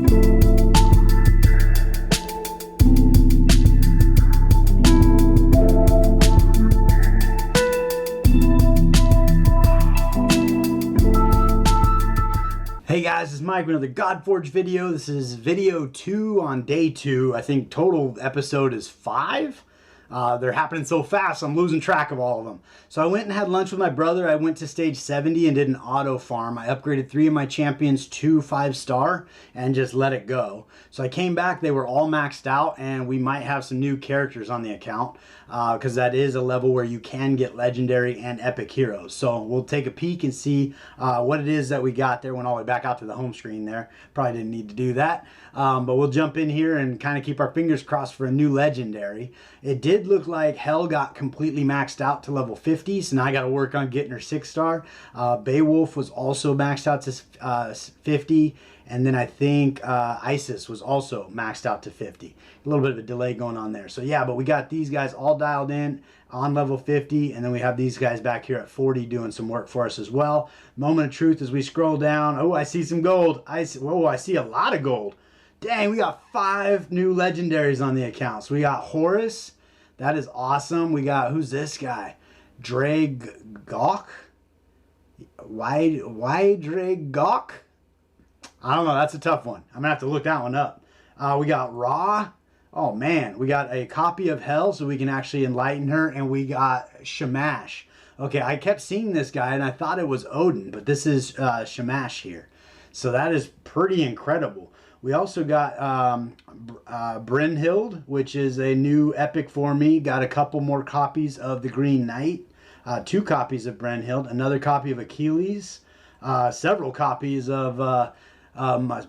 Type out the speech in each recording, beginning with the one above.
Hey guys, it's Mike with another GodForge video. This is video 2 on day 2. I think total episode is 5. They're happening so fast, I'm losing track of all of them. So I went and had lunch with my brother. I went to stage 70 and did an auto farm. I upgraded 3 of my champions to 5-star and just let it go. So I came back, they were all maxed out, and we might have some new characters on the account because that is a level where you can get legendary and epic heroes. So we'll take a peek and see what it is that we got there. Went all the way back out to the home screen there. Probably didn't need to do that. But we'll jump in here and kind of keep our fingers crossed for a new legendary. It did look like Hell got completely maxed out to level 50, so now I got to work on getting her 6-star. Beowulf was also maxed out to 50, and then I think Isis was also maxed out to 50. A little bit of a delay going on there. So yeah, but we got these guys all dialed in on level 50, and then we have these guys back here at 40 doing some work for us as well. Moment of truth as we scroll down. Oh, I see some gold. Whoa, I see a lot of gold. Dang, we got 5 new legendaries on the account. So we got Horus. That is awesome. We got, who's this guy? GodForge? GodForge? I don't know. That's a tough one. I'm going to have to look that one up. We got Ra. Oh, man. We got a copy of Hell, so we can actually enlighten her. And we got Shamash. Okay, I kept seeing this guy, and I thought it was Odin, but this is Shamash here. So that is pretty incredible. We also got Brynhild, which is a new epic for me. Got a couple more copies of the Green Knight. 2 copies of Brynhild. Another copy of Achilles. Several copies of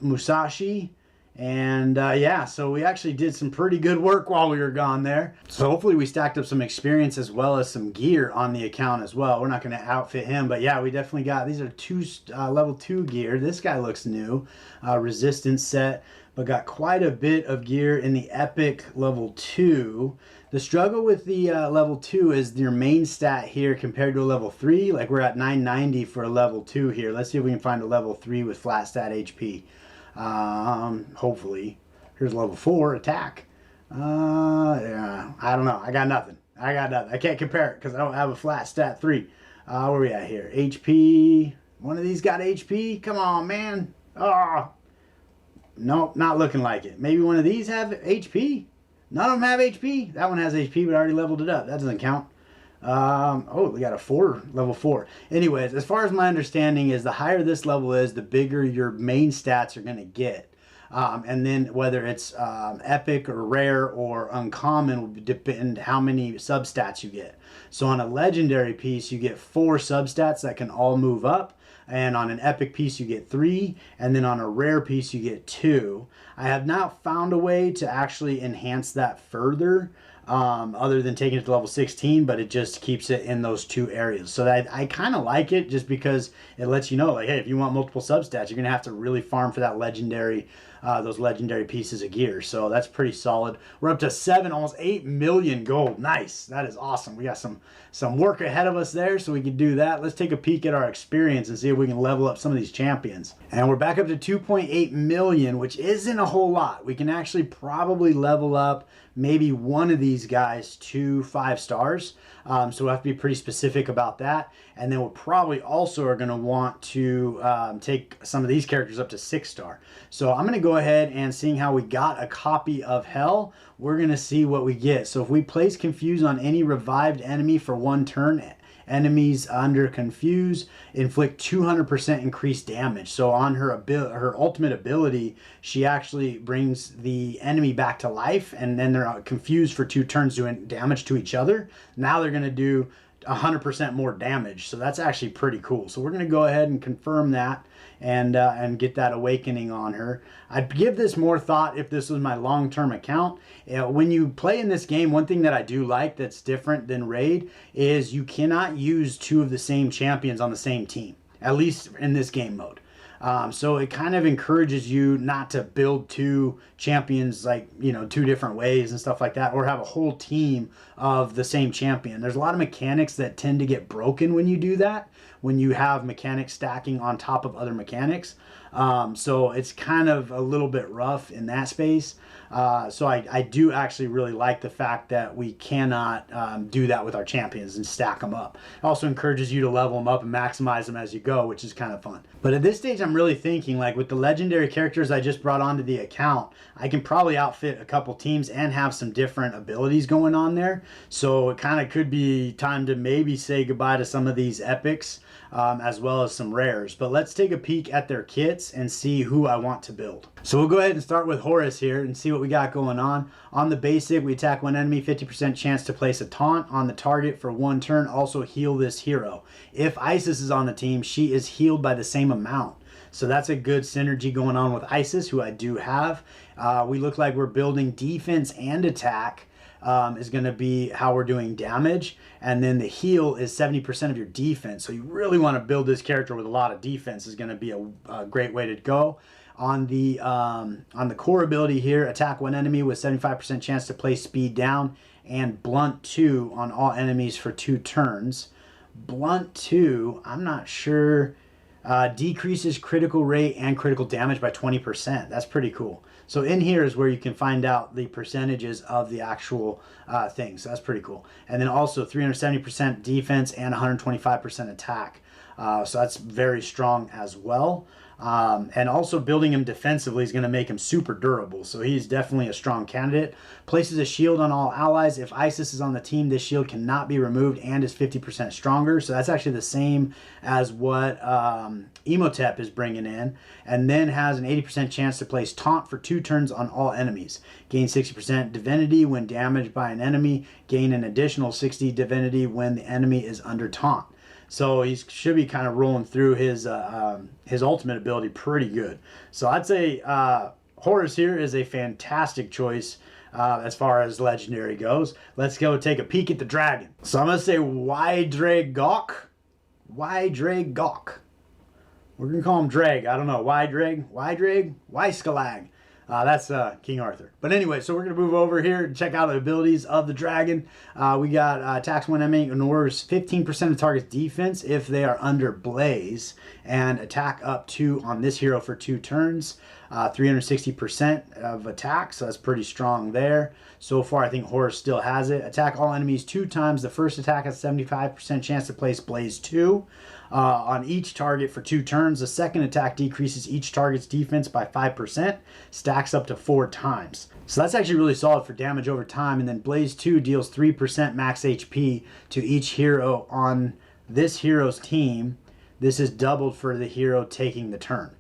Musashi. And yeah, so we actually did some pretty good work while we were gone there. So hopefully we stacked up some experience as well as some gear on the account as well. We're not going to outfit him, but yeah, we definitely got, these are level 2 gear. This guy looks new. Resistance set, but got quite a bit of gear in the epic level 2. The struggle with the level 2 is your main stat here compared to a level 3. Like we're at 990 for a level 2 here. Let's see if we can find a level 3 with flat stat HP. Hopefully. Here's level 4 attack. Yeah, I don't know. I got nothing. I can't compare it because I don't have a flat stat 3. Where are we at here? HP. One of these got HP? Come on, man. Oh. Nope, not looking like it. Maybe one of these have HP? None of them have HP? That one has HP, but I already leveled it up. That doesn't count. Oh, we got a level 4. Anyways, as far as my understanding is, the higher this level is, the bigger your main stats are going to get. And then whether it's epic or rare or uncommon will depend how many substats you get. So on a legendary piece, you get 4 substats that can all move up. And on an epic piece you get 3, and then on a rare piece you get 2. I have not found a way to actually enhance that further, other than taking it to level 16, but it just keeps it in those 2 areas. So I kind of like it just because it lets you know, like, hey, if you want multiple substats, you're gonna have to really farm for that legendary, those legendary pieces of gear. So that's pretty solid. We're up to 7, almost 8 million gold. Nice. That is awesome. We got some work ahead of us there, so we can do that. Let's take a peek at our experience and see if we can level up some of these champions. And we're back up to 2.8 million, which isn't a whole lot. We can actually probably level up maybe one of these guys to 5 stars. So we'll have to be pretty specific about that. And then we'll probably also are going to want to take some of these characters up to 6-star. So I'm going to go ahead and, seeing how we got a copy of Hell, we're going to see what we get. So if we place Confuse on any revived enemy for 1 turn, enemies under Confuse inflict 200% increased damage. So on her ultimate ability, she actually brings the enemy back to life, and then they're confused for 2 turns doing damage to each other. Now they're going to do 100% more damage. So that's actually pretty cool. So we're going to go ahead and confirm that and get that awakening on her. I'd give this more thought if this was my long-term account. When you play in this game, one thing that I do like that's different than Raid is you cannot use 2 of the same champions on the same team, at least in this game mode. So it kind of encourages you not to build 2 champions, like, you know, 2 different ways and stuff like that, or have a whole team of the same champion. There's a lot of mechanics that tend to get broken when you do that, when you have mechanics stacking on top of other mechanics. So it's kind of a little bit rough in that space. So I do actually really like the fact that we cannot do that with our champions and stack them up. It also encourages you to level them up and maximize them as you go, which is kind of fun. But at this stage, I'm really thinking, like, with the legendary characters I just brought onto the account, I can probably outfit a couple teams and have some different abilities going on there. So it kind of could be time to maybe say goodbye to some of these epics, as well as some rares. But let's take a peek at their kits and see who I want to build. So we'll go ahead and start with Horus here and see what we got going on. On the basic, we attack one enemy, 50% chance to place a taunt on the target for 1 turn. Also heal this hero. If Isis is on the team, she is healed by the same amount. So that's a good synergy going on with Isis, who I do have. We look like we're building defense and attack. Is going to be how we're doing damage, and then the heal is 70% of your defense. So you really want to build this character with a lot of defense. Is going to be a great way to go. On the core ability here, attack one enemy with 75% chance to place speed down, and blunt 2 on all enemies for 2 turns. Blunt 2, I'm not sure. Decreases critical rate and critical damage by 20%. That's pretty cool. So in here is where you can find out the percentages of the actual things. So that's pretty cool. And then also 370% defense and 125% attack. So that's very strong as well. And also building him defensively is going to make him super durable. So he's definitely a strong candidate. Places a shield on all allies. If Isis is on the team, this shield cannot be removed and is 50% stronger. So that's actually the same as what Emotep is bringing in. And then has an 80% chance to place taunt for 2 turns on all enemies. Gain 60% divinity when damaged by an enemy. Gain an additional 60 divinity when the enemy is under taunt. So he should be kind of rolling through his ultimate ability pretty good. So I'd say Horus here is a fantastic choice as far as legendary goes. Let's go take a peek at the dragon. So I'm going to say YDragok. YDragok. We're going to call him Drag. I don't know. Ydrag? Yscalag. That's King Arthur. But anyway, so we're going to move over here and check out the abilities of the dragon. We got attacks one enemy, ignores 15% of target's defense if they are under blaze, and attack up 2 on this hero for 2 turns. 360% of attack, so that's pretty strong there. So far, I think Horus still has it. Attack all enemies 2 times. The first attack has 75% chance to place blaze 2 on each target for 2 turns. The second attack decreases each target's defense by 5%, stacks up to 4 times. So that's actually really solid for damage over time. And then blaze 2 deals 3% max HP to each hero on this hero's team. This is doubled for the hero taking the turn.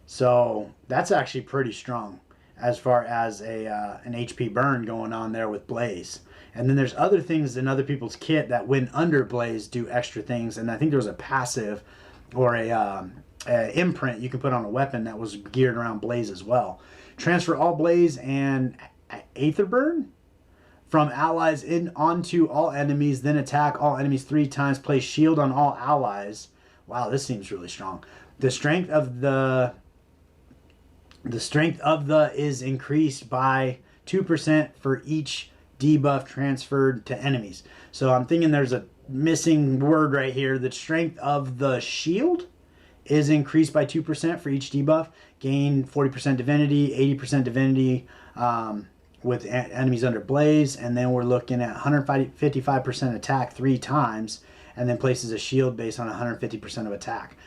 So that's actually pretty strong as far as an HP burn going on there with blaze. And then there's other things in other people's kit that when under blaze do extra things. And I think there was a passive or a imprint you can put on a weapon that was geared around blaze as well. Transfer all blaze and aether burn from allies onto all enemies, then attack all enemies 3 times, place shield on all allies. Wow, this seems really strong. The strength of the is increased by 2% for each debuff transferred to enemies. So I'm thinking there's a missing word right here. The strength of the shield is increased by 2% for each debuff. Gain 40% divinity, 80% divinity with enemies under blaze. And then we're looking at 155% attack 3 times. And then places a shield based on 150% of attack.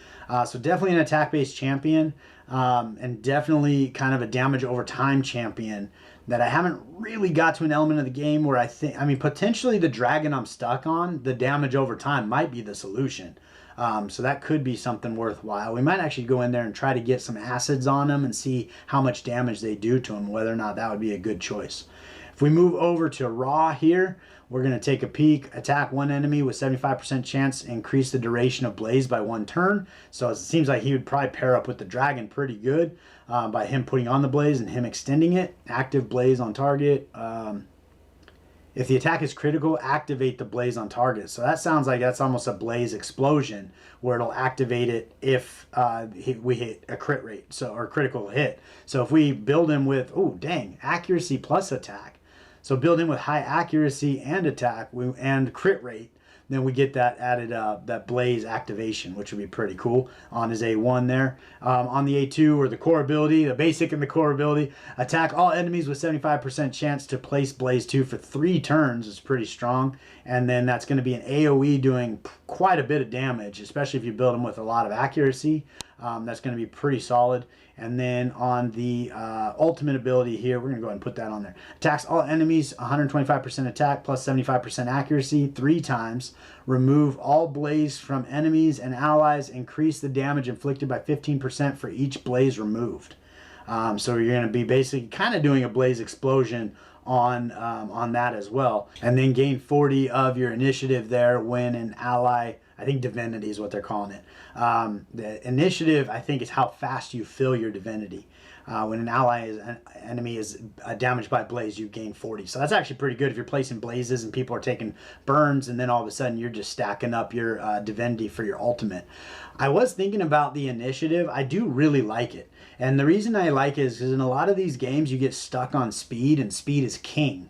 So definitely an attack-based champion, and definitely kind of a damage over time champion that I haven't really got to an element of the game where I mean, potentially the dragon I'm stuck on, the damage over time might be the solution. So that could be something worthwhile. We might actually go in there and try to get some acids on them and see how much damage they do to them, whether or not that would be a good choice. If we move over to Raw here, we're going to take a peek. Attack one enemy with 75% chance, increase the duration of blaze by 1 turn. So it seems like he would probably pair up with the dragon pretty good by him putting on the blaze and him extending it. Active blaze on target. If the attack is critical, activate the blaze on target. So that sounds like that's almost a blaze explosion where it'll activate it if we hit a crit rate, or critical hit. So if we build him with, oh dang, accuracy plus attack. So build him with high accuracy and attack and crit rate. then we get that added that blaze activation, which would be pretty cool on his A1 there. On the A2, or the core ability, the basic and the core ability, attack all enemies with 75% chance to place blaze 2 for 3 turns is pretty strong. And then that's going to be an AoE doing quite a bit of damage, especially if you build them with a lot of accuracy. That's going to be pretty solid. And then on the ultimate ability here, we're going to go ahead and put that on there. Attacks all enemies, 125% attack plus 75% accuracy 3 times. Remove all blaze from enemies and allies. Increase the damage inflicted by 15% for each blaze removed. So you're going to be basically kind of doing a blaze explosion on that as well. And then gain 40 of your initiative there when an ally, I think divinity is what they're calling it. The initiative, I think, is how fast you fill your divinity. When an enemy is damaged by blaze, you gain 40. So that's actually pretty good if you're placing blazes and people are taking burns, and then all of a sudden you're just stacking up your divinity for your ultimate. I was thinking about the initiative. I do really like it. And the reason I like it is because in a lot of these games you get stuck on speed, and speed is king.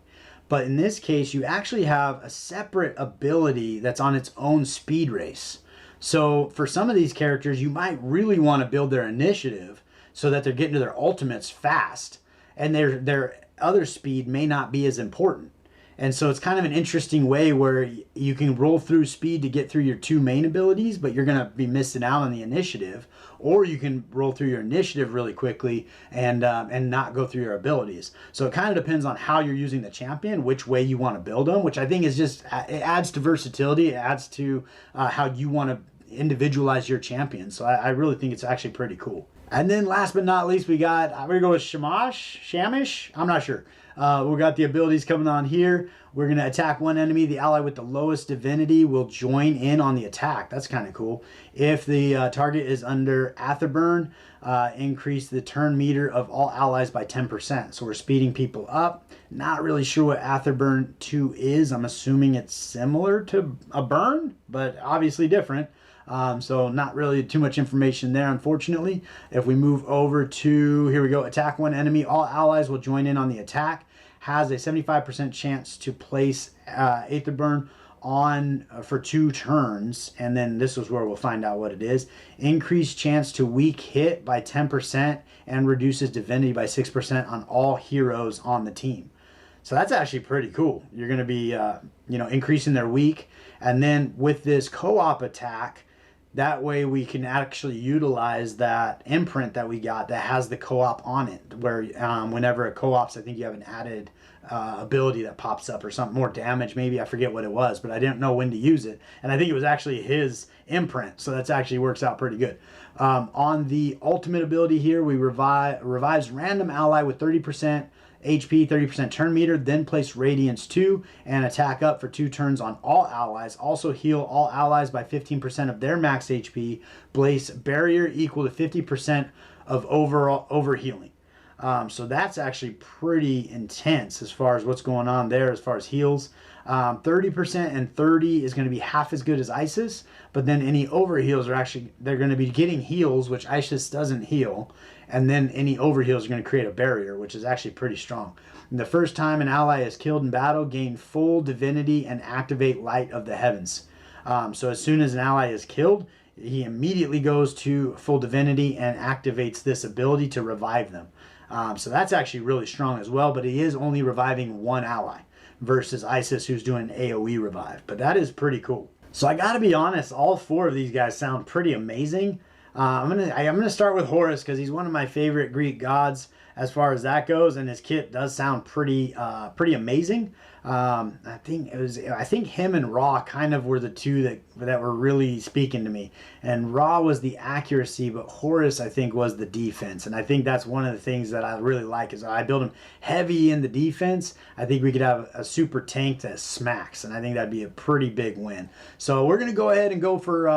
But in this case, you actually have a separate ability that's on its own speed race. So for some of these characters, you might really want to build their initiative so that they're getting to their ultimates fast, and their other speed may not be as important. And so it's kind of an interesting way where you can roll through speed to get through your 2 main abilities, but you're going to be missing out on the initiative. Or you can roll through your initiative really quickly and not go through your abilities. So it kind of depends on how you're using the champion, which way you want to build them, which I think is just, it adds to versatility. It adds to how you want to individualize your champion. So I really think it's actually pretty cool. And then last but not least, we're going to go with Shamish? I'm not sure. We got the abilities coming on here. We're going to attack one enemy. The ally with the lowest divinity will join in on the attack. That's kind of cool. If the target is under Afterburn, increase the turn meter of all allies by 10%. So we're speeding people up. Not really sure what Afterburn 2 is. I'm assuming it's similar to a burn, but obviously different. So not really too much information there, unfortunately. If we move over to, here we go, attack one enemy, all allies will join in on the attack. Has a 75% chance to place Aetherburn on for 2 turns, and then this is where we'll find out what it is. Increased chance to weak hit by 10% and reduces divinity by 6% on all heroes on the team. So that's actually pretty cool. You're going to be increasing their weak, and then with this co-op attack, that way we can actually utilize that imprint that we got that has the co-op on it, where whenever it co-ops, I think you have an added ability that pops up or something, more damage maybe, I forget what it was, but I didn't know when to use it, and I think it was actually his imprint, so that's actually works out pretty good. On the ultimate ability here, we revives random ally with 30% HP, 30% turn meter, then place Radiance 2 and attack up for 2 turns on all allies. Also heal all allies by 15% of their max HP. Place barrier equal to 50% of overall overhealing. So that's actually pretty intense as far as what's going on there as far as heals. 30% and 30 is going to be half as good as Isis, but then any overheals are actually, they're going to be getting heals, which Isis doesn't heal, and then any overheals are going to create a barrier, which is actually pretty strong. And the first time an ally is killed in battle, gain full divinity and activate Light of the Heavens. So as soon as an ally is killed, he immediately goes to full divinity and activates this ability to revive them. So that's actually really strong as well, but he is only reviving one ally versus Isis, who's doing AoE revive. But that is pretty cool. So I gotta be honest, all 4 of these guys sound pretty amazing. I'm gonna start with Horus because he's one of my favorite Greek gods as far as that goes, and his kit does sound pretty amazing. I think him and Ra kind of were the 2 that were really speaking to me, and Ra was the accuracy, but Horus I think was the defense, and I think that's one of the things that I really like is I build him heavy in the defense. I think we could have a super tank that smacks, and I think that'd be a pretty big win. So we're gonna go ahead and go for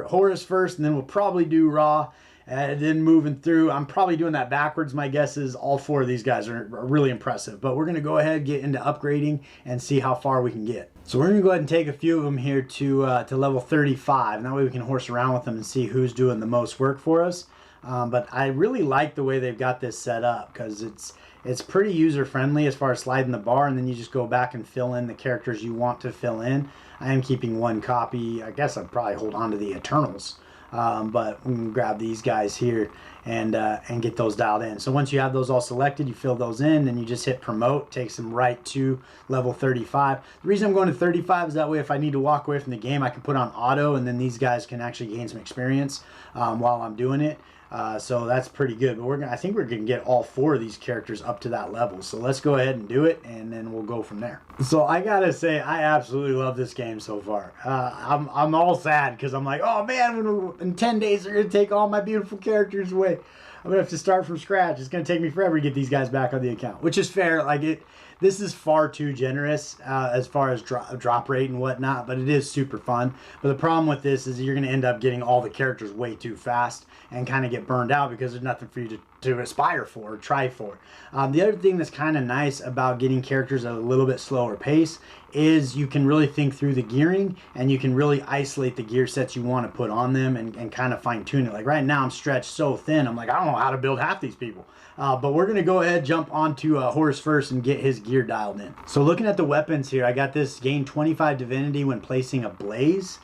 Horus first, and then we'll probably do Ra. And then moving through, I'm probably doing that backwards. My guess is all 4 of these guys are really impressive. But we're going to go ahead and get into upgrading and see how far we can get. So we're going to go ahead and take a few of them here to level 35. And that way we can horse around with them and see who's doing the most work for us. But I really like the way they've got this set up because it's pretty user friendly as far as sliding the bar, and then you just go back and fill in the characters you want to fill in. I am keeping one copy. I guess I'd probably hold on to the Eternals. But we can grab these guys here and get those dialed in. So once you have those all selected, you fill those in, and you just hit promote, takes them right to level 35. The reason I'm going to 35 is that way if I need to walk away from the game, I can put on auto, and then these guys can actually gain some experience while I'm doing it. So that's pretty good. But I think we're going to get all 4 of these characters up to that level. So let's go ahead and do it, and then we'll go from there. So I got to say, I absolutely love this game so far. I'm all sad because I'm like, oh man, in 10 days they're going to take all my beautiful characters away. I'm going to have to start from scratch. It's going to take me forever to get these guys back on the account, which is fair. This is far too generous as far as drop rate and whatnot, but it is super fun. But the problem with this is you're going to end up getting all the characters way too fast and kind of get burned out because there's nothing for you to aspire for or try for. The other thing that's kind of nice about getting characters at a little bit slower pace is you can really think through the gearing, and you can really isolate the gear sets you want to put on them and kind of fine tune it. Like right now I'm stretched so thin, I'm like, I don't know how to build half these people. But we're going to go ahead, jump onto Horus first and get his gear dialed in. So looking at the weapons here, I got this gain 25 divinity when placing a blaze,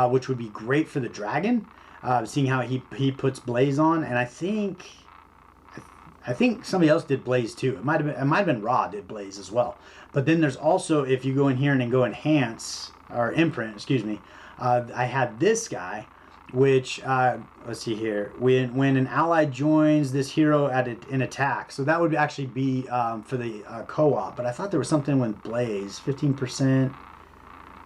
which would be great for the dragon. Seeing how he puts blaze on, and I think somebody else did blaze too. It might have been Ra did blaze as well. But then there's also, if you go in here and then go enhance or imprint, excuse me, I had this guy, which let's see here, when an ally joins this hero at an attack, so that would actually be for the co-op. But I thought there was something with blaze, 15%.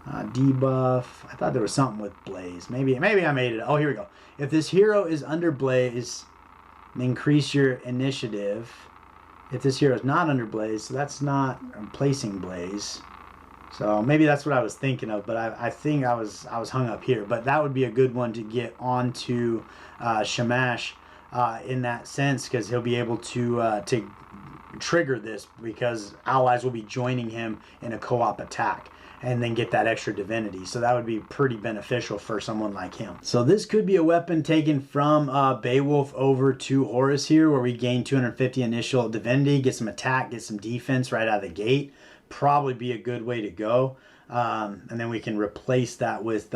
Debuff. I thought there was something with blaze. Maybe I made it. Oh, here we go. If this hero is under blaze, increase your initiative. If this hero is not under blaze, so that's not placing blaze. So maybe that's what I was thinking of, but I think I was hung up here. But that would be a good one to get onto Shamash in that sense, because he'll be able to trigger this because allies will be joining him in a co-op attack and then get that extra divinity. So that would be pretty beneficial for someone like him. So this could be a weapon taken from Beowulf over to Horus here, where we gain 250 initial divinity, get some attack, get some defense right out of the gate. Probably be a good way to go. And then we can replace that with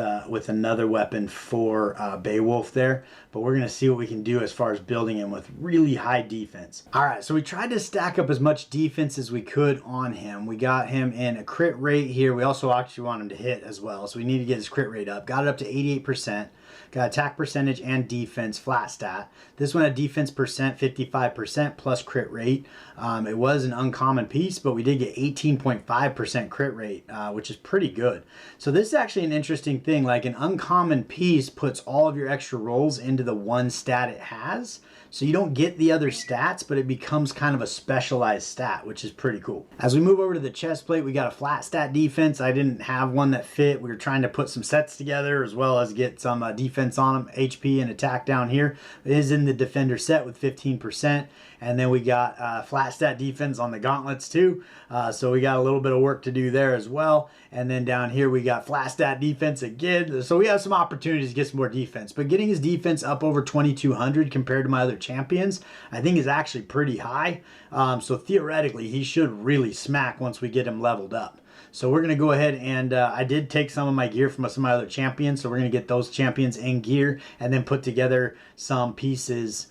another weapon for Beowulf there. But we're going to see what we can do as far as building him with really high defense. All right, so we tried to stack up as much defense as we could on him. We got him in a crit rate here. We also actually want him to hit as well. So we need to get his crit rate up. Got it up to 88%. Got attack percentage and defense flat stat. This one had defense percent 55% plus crit rate. It was an uncommon piece, but we did get 18.5% crit rate, which is pretty good. So this is actually an interesting thing. Like an uncommon piece puts all of your extra rolls into the one stat it has. So you don't get the other stats, but it becomes kind of a specialized stat, which is pretty cool. As we move over to the chest plate, we got a flat stat defense. I didn't have one that fit. We were trying to put some sets together as well as get some defense on them, HP and attack down here. It is in the defender set with 15%. And then we got flat stat defense on the gauntlets too. So we got a little bit of work to do there as well. And then down here we got flat stat defense again. So we have some opportunities to get some more defense. But getting his defense up over 2,200 compared to my other champions, I think is actually pretty high. So theoretically, he should really smack once we get him leveled up. So we're going to go ahead and I did take some of my gear from some of my other champions. So we're going to get those champions in gear and then put together some pieces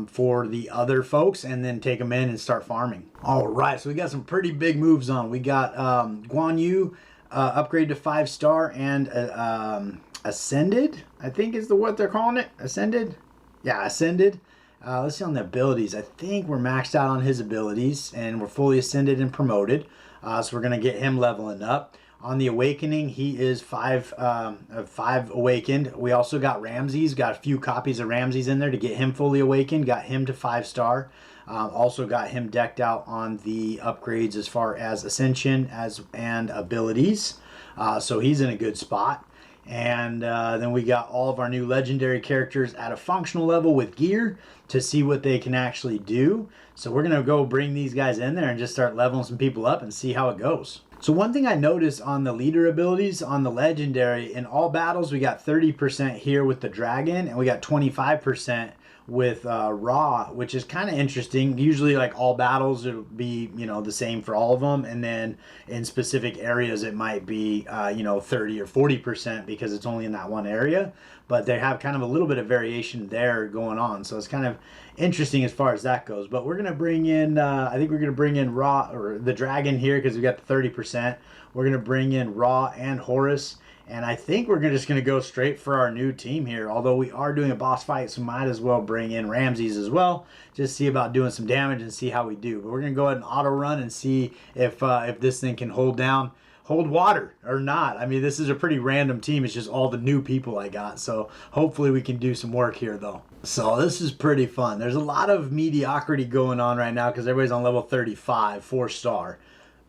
for the other folks and then take them in and start farming. All right, so we got some pretty big moves on. We got Guan Yu upgrade to 5-star and Ascended, I think is what they're calling it. Ascended? Yeah, Ascended. Let's see on the abilities. I think we're maxed out on his abilities and we're fully ascended and promoted. So we're going to get him leveling up. On the awakening, he is 5 awakened. We also got Ramses. Got a few copies of Ramses in there to get him fully awakened. Got him to 5-star. Also got him decked out on the upgrades as far as ascension and abilities. So he's in a good spot. And then we got all of our new legendary characters at a functional level with gear to see what they can actually do. So we're going to go bring these guys in there and just start leveling some people up and see how it goes. So one thing I noticed on the leader abilities on the legendary, in all battles we got 30% here with the dragon and we got 25% with Raw, which is kind of interesting. Usually, like all battles, it'll be, you know, the same for all of them, and then in specific areas, it might be, you know, 30 or 40% because it's only in that one area. But they have kind of a little bit of variation there going on, so it's kind of interesting as far as that goes. But we're gonna bring in, I think we're gonna bring in Raw or the Dragon here because we got the 30%. We're gonna bring in Raw and Horus. And I think we're just going to go straight for our new team here. Although we are doing a boss fight, so might as well bring in Ramses as well. Just see about doing some damage and see how we do. But we're going to go ahead and auto run and see if this thing can hold water or not. I mean, this is a pretty random team. It's just all the new people I got. So hopefully we can do some work here though. So this is pretty fun. There's a lot of mediocrity going on right now because everybody's on level 35, 4-star.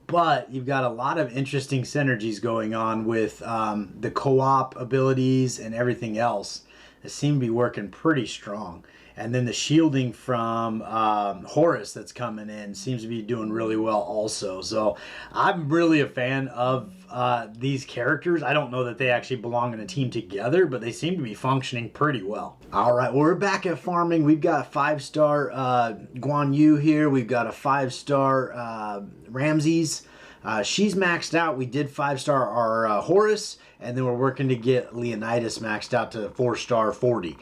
But you've got a lot of interesting synergies going on with the co-op abilities and everything else that seem to be working pretty strong. And then the shielding from Horus that's coming in seems to be doing really well also. So I'm really a fan of these characters. I don't know that they actually belong in a team together, but they seem to be functioning pretty well. All right, well, we're back at farming. We've got a 5-star Guan Yu here. We've got a 5-star Ramses. She's maxed out. We did 5-star our Horus, and then we're working to get Leonidas maxed out to 4-star 40.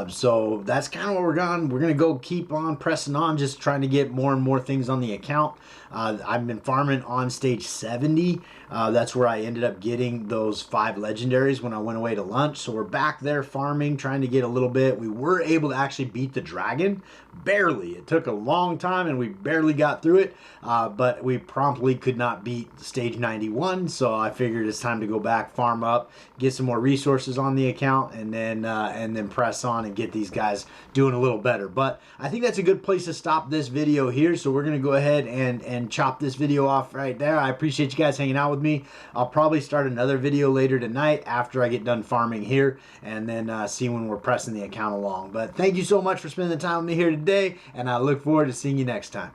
So that's kind of what we're going. We're going to go keep on pressing on, just trying to get more and more things on the account. I've been farming on stage 70. That's where I ended up getting those 5 legendaries when I went away to lunch. So we're back there farming, trying to get a little bit. We were able to actually beat the dragon. Barely. It took a long time and we barely got through it. But we promptly could not beat stage 91. So I figured it's time to go back, farm up, get some more resources on the account, and then press on and get these guys doing a little better. But I think that's a good place to stop this video here. So we're going to go ahead and chop this video off right there. I appreciate you guys hanging out with me. I'll probably start another video later tonight after I get done farming here, and then see when we're pressing the account along. But thank you so much for spending the time with me here today, and I look forward to seeing you next time.